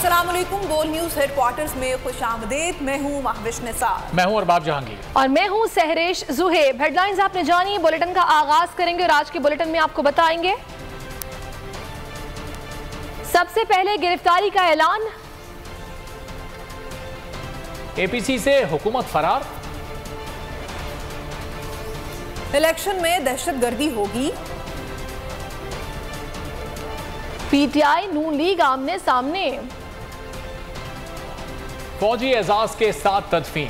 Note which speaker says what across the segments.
Speaker 1: अस्सलाम वालेकुम। बोल न्यूज हेडक्वार्टर्स में खुशामदीद। मैं हूँ महविश निसार।
Speaker 2: मैं हूँ अरबाब जहांगीर
Speaker 3: और मैं हूँ सहरेश जुहेब। हेडलाइंस आपने जानी, बुलेटिन का आगाज करेंगे और आज के बुलेटिन में आपको बताएंगे सबसे पहले गिरफ्तारी का ऐलान,
Speaker 2: एपीसी से हुकूमत फरार,
Speaker 1: इलेक्शन में दहशतगर्दी होगी,
Speaker 3: पीटीआई नून लीग आमने सामने,
Speaker 2: फौजी एजाज के साथ तदफीन,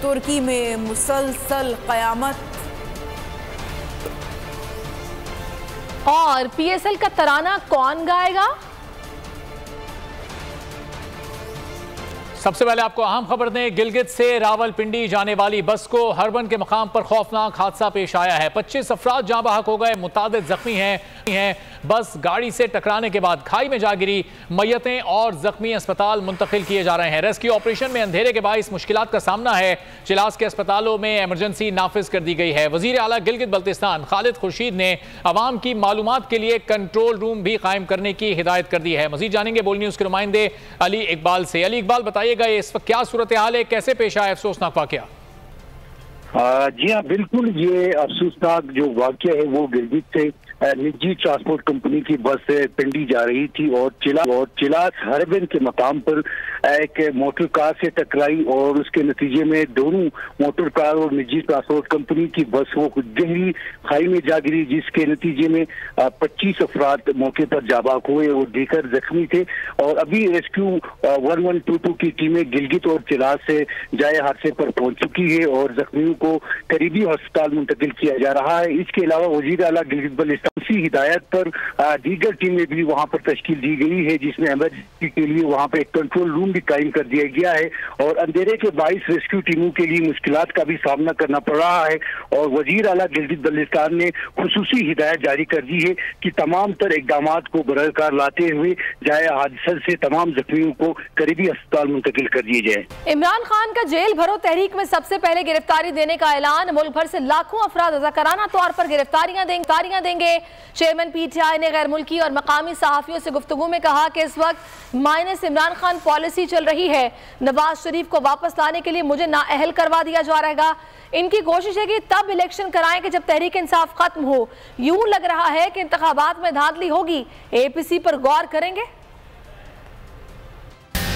Speaker 1: तुर्की में मुसलसल कयामत
Speaker 3: और पीएसएल का तराना कौन गाएगा।
Speaker 2: सबसे पहले आपको अहम खबर दें, गिलगित से रावलपिंडी जाने वाली बस को हरबन के मकाम पर खौफनाक हादसा पेश आया है। 25 अफराद जाँ बहक हो गए, मुतादिद जख्मी हैं। बस गाड़ी से टकराने के बाद खाई में जा गिरी। मयतें और जख्मी अस्पताल मुंतकिल किए जा रहे हैं। रेस्क्यू ऑपरेशन में अंधेरे के बाइस मुश्किलात का सामना है। चिलास के अस्पतालों में इमरजेंसी नाफिज कर दी गई है। वजीर आला गिलगित बल्तिस्तान खालिद खुर्शीद ने अवाम की मालूमात के लिए कंट्रोल रूम भी कायम करने की हिदायत कर दी है। मजीद जानेंगे बोल न्यूज के नुमाइंदे अली इकबाल से। अली इकबाल, बताइएगा इस वक्त क्या सूरत हाल है, कैसे पेश आया अफसोसनाक वाकया?
Speaker 4: जी हाँ, बिल्कुल। ये अफसोसनाक जो वाकया है वो गिलगित से निजी ट्रांसपोर्ट कंपनी की बस पिंडी जा रही थी और चिलास हरबन के मकाम पर एक मोटर कार से टकराई और उसके नतीजे में दोनों मोटर कार और निजी ट्रांसपोर्ट कंपनी की बस वो गहरी खाई में जा गिरी, जिसके नतीजे में 25 अफराद मौके पर जाबाक हुए और दीकर जख्मी थे। और अभी रेस्क्यू 1122 की टीमें गिलगित और चिलास से जाए हादसे पर पहुंच चुकी है और जख्मियों को करीबी अस्पताल मुंतकिल किया जा रहा है। इसके अलावा वजीर आला गिलगित बल्तिस्तान की हिदायत पर दीगर टीमें भी वहां पर तश्कील दी गई है, जिसमें इमरजेंसी के लिए वहां पर एक कंट्रोल रूम भी कायम कर दिया गया है और अंधेरे के बाइस रेस्क्यू टीमों के लिए मुश्किलात का भी सामना करना पड़ रहा है। और वजीर आला गिलगित बल्तिस्तान ने खुसूसी हिदायत जारी कर दी है कि तमाम तर इकदाम को बरकरार लाते हुए जाए हादसे से तमाम जख्मियों को करीबी अस्पताल मुंतकिल कर दिए जाए।
Speaker 3: इमरान खान का जेल भरो तहरीक में सबसे पहले गिरफ्तारी देने का ऐलान, मुल्क भर से लाखों अफराद रज़ाकाराना तौर पर गिरफ्तारियां देंगे। चेयरमैन पीटीआई ने गैर मुल्की और मकामी सहाफियों से गुफ्तगू में कहा कि इस वक्त माइनस इमरान खान पॉलिसी चल रही है। नवाज शरीफ को वापस लाने के लिए मुझे नाअहल करवा दिया जा रहेगा। इनकी कोशिश है कि तब इलेक्शन कराएं कि जब तहरीक इंसाफ खत्म हो। यूं लग रहा है कि इंतखाबात में धांधली होगी। एपीसी पर गौर करेंगे।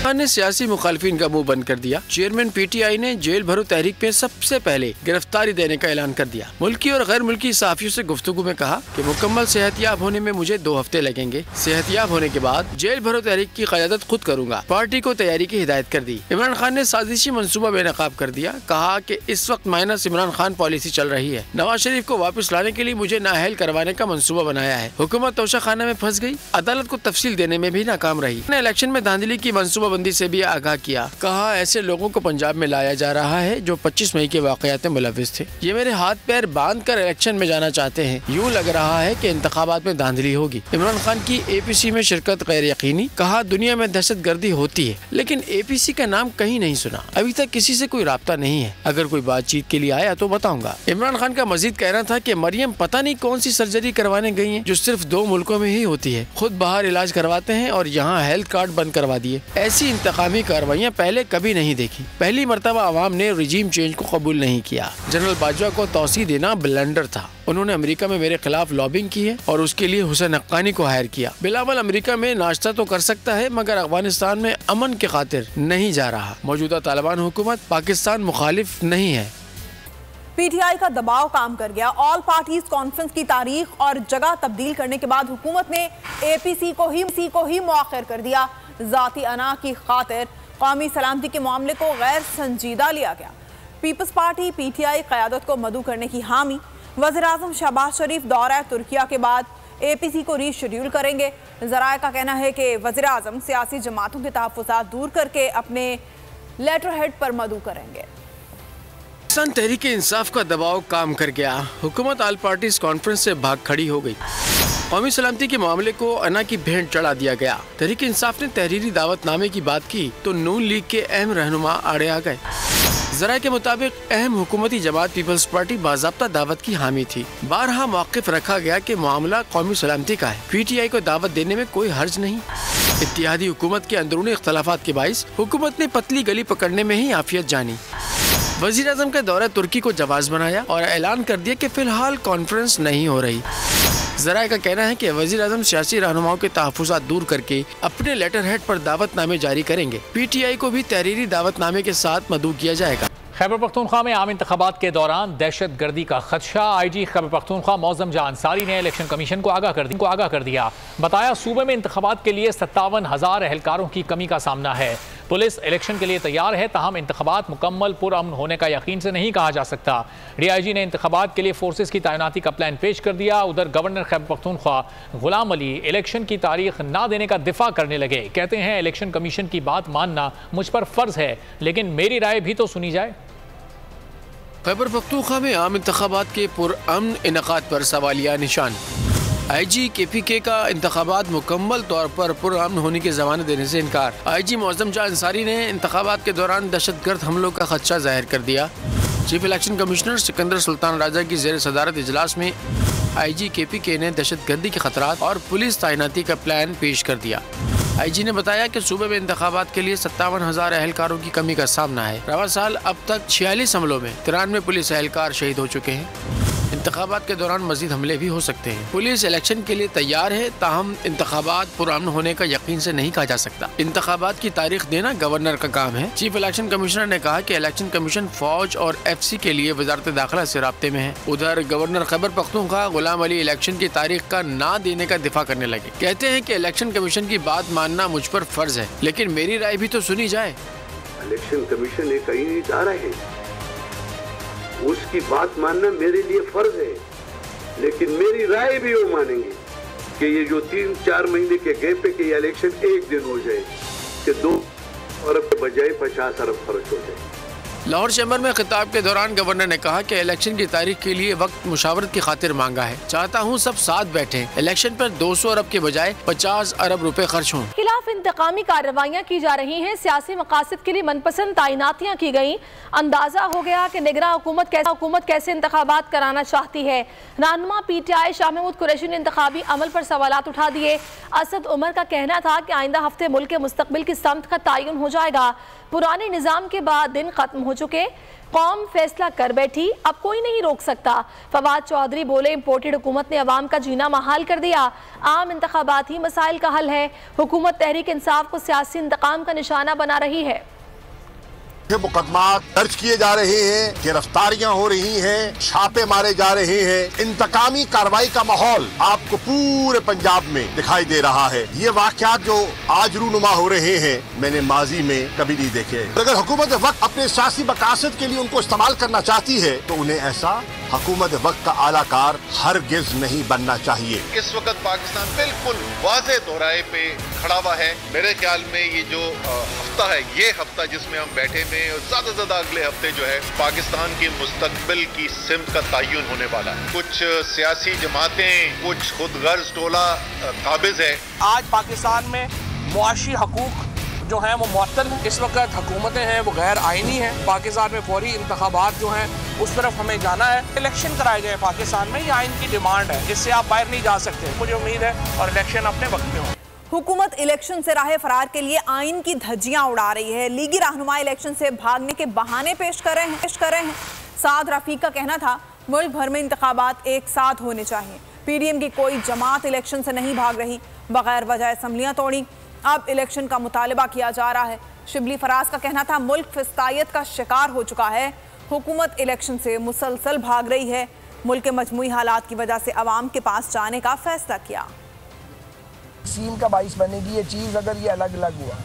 Speaker 5: ने सियासी मुखालिफिन का मुंह बंद कर दिया। चेयरमैन पीटीआई ने जेल भरो तहरीक में सबसे पहले गिरफ्तारी देने का ऐलान कर दिया। मुल्की और गैर मुल्की सहाफियों से गुफ्तगू में कहा कि मुकम्मल सेहतयाब होने में मुझे 2 हफ्ते लगेंगे। सेहतयाब होने के बाद जेल भरो तहरीक की क़यादत खुद करूंगा। पार्टी को तैयारी की हिदायत कर दी। इमरान खान ने साजिशी मंसूबा बेनकाब कर दिया। कहा कि इस वक्त माइनस इमरान खान पॉलिसी चल रही है। नवाज शरीफ को वापस लाने के लिए मुझे नाअहल करवाने का मंसूबा बनाया है। हुकूमत तोशाखाना में फंस गई। अदालत को तफसील देने में भी नाकाम रही। इलेक्शन में धांधली की मंसूबाबंदी से भी आगाह किया। कहा ऐसे लोगों को पंजाब में लाया जा रहा है जो 25 मई के वाकयात में मुलविस थे। ये मेरे हाथ पैर बांध कर इलेक्शन में जाना चाहते हैं। यूं लग रहा है कि इंतखाबात में धांधली होगी। इमरान खान की एपीसी में शिरकत गैर यकीनी। कहा दुनिया में दहशतगर्दी होती है लेकिन एपीसी का नाम कहीं नहीं सुना। अभी तक किसी से कोई राब्ता नहीं है। अगर कोई बातचीत के लिए आया तो बताऊंगा। इमरान खान का मजीद कहना था कि मरियम पता नहीं कौन सी सर्जरी करवाने गई है जो सिर्फ 2 मुल्कों में ही होती है। खुद बाहर इलाज करवाते हैं और यहाँ हेल्थ कार्ड बंद करवा दिए। ऐसी इंतकामी कार्रवाइयाँ पहले कभी नहीं देखी। पहली मर्तबा आवाम ने रिजीम चेंज को कबूल नहीं किया। जनरल बाजवा को तौसी देना ब्लंडर था। उन्होंने अमेरिका में मेरे खिलाफ लॉबिंग की है और उसके लिए हुसैन हक्कानी को हायर किया। बिलावल अमेरिका में नाश्ता तो कर सकता है मगर अफगानिस्तान में अमन के खातिर नहीं जा रहा। मौजूदा तालिबान हुकूमत पाकिस्तान मुखालिफ नहीं है।
Speaker 1: पीटीआई का दबाव काम कर गया। ऑल पार्टीज कॉन्फ्रेंस की तारीख और जगह तब्दील करने के बाद हुकूमत ने एपीसी को ही मुआखिर कर दिया। जाती अना की खातिर कौमी सलामती के मामले को गैर संजीदा लिया गया। पीपल्स पार्टी पीटीआई क़यादत को मदऊ करने की हामी। वज़ीर-ए-आज़म शहबाज शरीफ दौरा तुर्किया के बाद एपीसी को रीशेड्यूल करेंगे। ज़राए का कहना है कि वज़ीर-ए-आज़म सियासी जमातों के तहफ़्फ़ुज़ात दूर करके अपने लेटर हेड पर मदऊ करेंगे।
Speaker 5: तहरीक इंसाफ का दबाव काम कर गया। हुकूमत ऑल पार्टीज कॉन्फ्रेंस से भाग खड़ी हो गई। कौमी सलामती के मामले को अना की भेंट चढ़ा दिया गया। तहरीक इंसाफ ने तहरीरी दावतनामे की बात की तो नून लीग के अहम रहनुमा आड़े आ गए। जराये के मुताबिक अहम हुकूमती जमात पीपल्स पार्टी बाज़ाब्ता दावत की हामी थी। बारहा मौक़िफ़ रखा गया कि मामला कौमी सलामती का है, PTI को दावत देने में कोई हर्ज नहीं। इत्तेहादी हुकूमत के अंदरूनी इख्तलाफात के बाइस हुकूमत ने पतली गली पकड़ने में ही आफियत जानी। वज़ीर आज़म का दौरा तुर्की को जवाज़ बनाया और ऐलान कर दिया कि फिलहाल कॉन्फ्रेंस नहीं हो रही। ज़राए का कहना है कि वज़ीर आज़म सियासी रहनुमाओं के तहफ़्फ़ुज़ात दूर करके अपने लेटर हेड पर दावतनामे जारी करेंगे। PTI को भी तहरीरी दावतनामे के साथ मदऊ किया जाएगा।
Speaker 2: खैबर पख्तूनख्वा में आम इंतखाबात के दौरान दहशत गर्दी का खदशा। IG खैबर पख्तूनख्वा मौज़म जहां अंसारी ने इलेक्शन कमीशन को आगाह कर दिया। बताया सूबे में इंतखाबात के लिए 57,000 एहलकारों की कमी का सामना है। पुलिस इलेक्शन के लिए तैयार है, ताहम इंतखाबात मुकम्मल पुरअमन होने का यकीन से नहीं कहा जा सकता। DIG ने इंतखाबात के लिए फोर्सेस की तैनाती का प्लान पेश कर दिया। उधर गवर्नर खैबर पख्तूनख्वा गुलाम अली इलेक्शन की तारीख ना देने का दिफा करने लगे। कहते हैं इलेक्शन कमीशन की बात मानना मुझ पर फर्ज है, लेकिन मेरी राय भी तो सुनी जाए।
Speaker 5: खैबर पख्तूनख्वा में आम इंतखाबात के पुरअमन इनकाद पर सवालिया निशान। IG KPK का इंतखाबात मुकम्मल तौर पर पुरअमन होने की ज़मानत देने से इनकार। IG मौज़म जहां अंसारी ने इंतखाबात के दौरान दहशतगर्द हमलों का खदशा जाहिर कर दिया। Chief election commissioner Sikandar Sultan Raja की ज़ेर सदारत इजलास में IG KPK ने दहशतगर्दी के खतरात और पुलिस तैनाती का प्लान पेश कर दिया। IG ने बताया कि सूबे में इंतखाबात के लिए 57,000 एहलकारों की कमी का सामना है। रवा साल अब तक 46 हमलों में 93 पुलिस एहलकार शहीद हो चुके हैं। इंतखाबात के दौरान मजीद हमले भी हो सकते हैं। पुलिस इलेक्शन के लिए तैयार है, ताहम इंतखाबात पुरअमन होने का यकीन से नहीं कहा जा सकता। इंतखाबात की तारीख देना गवर्नर का काम है। चीफ इलेक्शन कमिश्नर ने कहा कि इलेक्शन कमीशन फौज और FC के लिए वजारत दाखिला से राब्ते में है। उधर गवर्नर खैबर पख्तूनख्वा गुलाम अली इलेक्शन की तारीख का ना देने का दिफा करने लगे। कहते हैं कि इलेक्शन कमीशन की बात मानना मुझ पर फर्ज है, लेकिन मेरी राय भी तो सुनी जाए।
Speaker 6: इलेक्शन कमीशन एक आईनी इदारा है, उसकी बात मानना मेरे लिए फर्ज है, लेकिन मेरी राय भी वो मानेंगे कि ये जो 3-4 महीने के गैप पे कि इलेक्शन एक दिन हो जाए, कि 2 अरब के बजाय 50 अरब खर्च हो जाए।
Speaker 5: लाहौर चैम्बर में खिताब के दौरान गवर्नर ने कहा कि इलेक्शन की तारीख के लिए वक्त मुशावरत की खातिर मांगा है। चाहता हूँ सब साथ बैठे, इलेक्शन पर 200 अरब के बजाय 50 अरब रुपए खर्च हों।
Speaker 3: खिलाफ इंतकामी कार्रवाइयाँ की जा रही हैं, सियासी मकासद के लिए मनपसंद तैनातियाँ की गयी। अंदाजा हो गया कि निगरान हुकूमत कैसे इंतखाबात कराना चाहती है। रहनुमा PTI शाह महमूद कुरैशी ने इंतखाबी अमल पर सवालात उठा दिए। असद उमर का कहना था कि आइंदा हफ्ते मुल्क के मुस्तकबिल की समत का तयन हो जाएगा। पुराने निज़ाम के बाद दिन खत्म हो चुके, कौम फैसला कर बैठी, अब कोई नहीं रोक सकता। फवाद चौधरी बोले, इम्पोर्टेड हुकूमत ने अवाम का जीना महाल कर दिया। आम इंतखाबात ही मसाइल का हल है। हुकूमत तहरीक इंसाफ को सियासी इंतकाम का निशाना बना रही है।
Speaker 7: मुकदमात दर्ज किए जा रहे हैं, गिरफ्तारियां हो रही हैं, छापे मारे जा रहे हैं। इंतकामी कार्रवाई का माहौल आपको पूरे पंजाब में दिखाई दे रहा है। ये वाकयात जो आज रूनुमा हो रहे हैं, मैंने माजी में कभी नहीं देखे। अगर हुकूमत वक्त अपने सियासी मकासद के लिए उनको इस्तेमाल करना चाहती है, तो उन्हें ऐसा हुकूमत वक्त का आलाकार हरगिज नहीं बनना चाहिए।
Speaker 8: इस वक्त पाकिस्तान बिल्कुल वाज़े दोराहे पे खड़ा हुआ है। मेरे ख्याल में ये जो हफ्ता है, ये हफ्ता जिसमें हम बैठे में, और ज्यादा अगले हफ्ते जो है पाकिस्तान के मुस्तकबिल की सिमत का तयन होने वाला है। कुछ सियासी जमातें, कुछ खुदगर्ज टोला काबिज है।
Speaker 9: आज पाकिस्तान में मुआशी हकूक जो हैं वो मुअत्तल हैं। इस वक्त हुकूमतें हैं वो गैर आइनी हैं। पाकिस्तान में फौरी इंतखाबात जो हैं उस तरफ हमें जाना है। इलेक्शन कराए गए पाकिस्तान में, ये आइन की डिमांड है, इससे आप बाहर नहीं जा सकते। मुझे उम्मीद है और इलेक्शन अपने वक्त में हो।
Speaker 1: हुकूमत इलेक्शन से राह फरार के लिए आइन की धज्जियां उड़ा रही है। लीगी रहनुमा इलेक्शन से भागने के बहाने पेश कर रहे हैं। साद रफीक का कहना था, मुल्क भर में इंतखाबात एक साथ होने चाहिए। PDM की कोई जमात इलेक्शन से नहीं भाग रही, बगैर वजह असम्बलियां तोड़ी। अब इलेक्शन का मुतालबा किया जा रहा है। शिबली फराज का कहना था, मुल्क फिस्तायत का शिकार हो चुका है, हुकूमत इलेक्शन से मुसलसल भाग रही है। मुल्क के मजमूई हालात की वजह से अवाम के पास जाने का फैसला किया।
Speaker 10: सीन का बाइस बनेगी ये चीज़ अगर ये अलग अलग हुआ,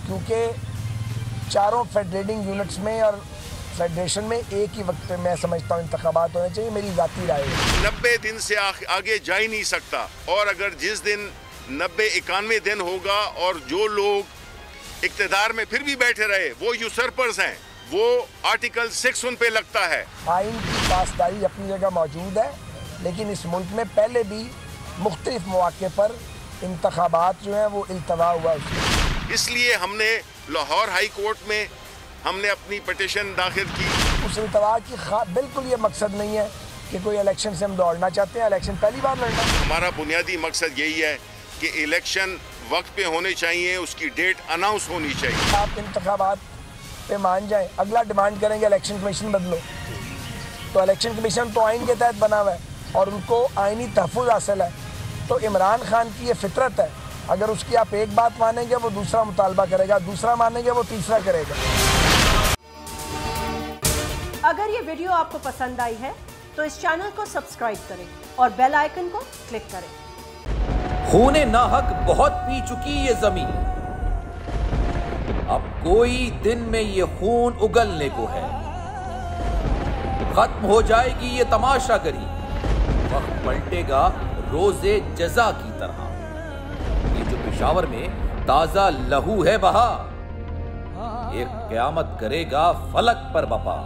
Speaker 10: क्योंकि चारों फेडरेटिंग यूनिट्स में और फेडरेशन में एक ही वक्त पे मैं समझता हूँ इंतखाबात होने चाहिए। मेरी ज़ाती राय है।
Speaker 8: 90 दिन से आगे जा ही नहीं सकता, और अगर जिस दिन 90-91 दिन होगा और जो लोग इक्तदार में फिर भी बैठे रहे वो यूसर्पर्स हैं, वो आर्टिकल 6 उन पे लगता है।
Speaker 10: आइन की पासदारी अपनी जगह मौजूद है, लेकिन इस मुल्क में पहले भी मुख्तलिफ मौके पर इंतखाबात जो हैं वो इल्तवा हुआ।
Speaker 8: इसलिए हमने लाहौर हाई कोर्ट में हमने अपनी पिटीशन दाखिल की।
Speaker 10: उस इल्तवा की बिल्कुल ये मकसद नहीं है कि कोई इलेक्शन से हम दौड़ना चाहते हैं। इलेक्शन पहली बार लड़ना।
Speaker 8: हमारा बुनियादी मकसद यही है कि इलेक्शन वक्त पे होने चाहिए, उसकी डेट अनाउंस होनी चाहिए।
Speaker 10: आप इंतखाबात पे मान जाएं, अगला डिमांड करेंगे इलेक्शन कमीशन बदलो, तो इलेक्शन कमीशन तो आइन के तहत बना हुआ है और उनको आइनी तहफ़्फ़ुज़ हासिल है। तो इमरान खान की ये फितरत है, अगर उसकी आप एक बात मानेंगे वो दूसरा मुतालबा करेगा, दूसरा मानेंगे वो तीसरा करेगा।
Speaker 11: अगर ये वीडियो आपको पसंद आई है तो इस चैनल को सब्सक्राइब करें और बेल आइकन को क्लिक करें।
Speaker 12: खूने नाहक बहुत पी चुकी ये जमीन, अब कोई दिन में ये खून उगलने को है। खत्म हो जाएगी ये तमाशागरी, वक्त पलटेगा रोजे जजा की तरह। ये जो पेशावर में ताजा लहू है बहा, एक क़यामत करेगा फलक पर बपा।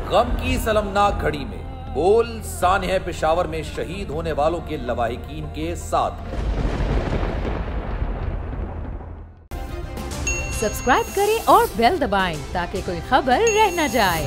Speaker 12: गम की सलमनाक घड़ी में बोल सानह पेशावर में शहीद होने वालों के लवाहिकीन के साथ।
Speaker 13: सब्सक्राइब करें और बेल दबाएं ताकि कोई खबर रह न जाए।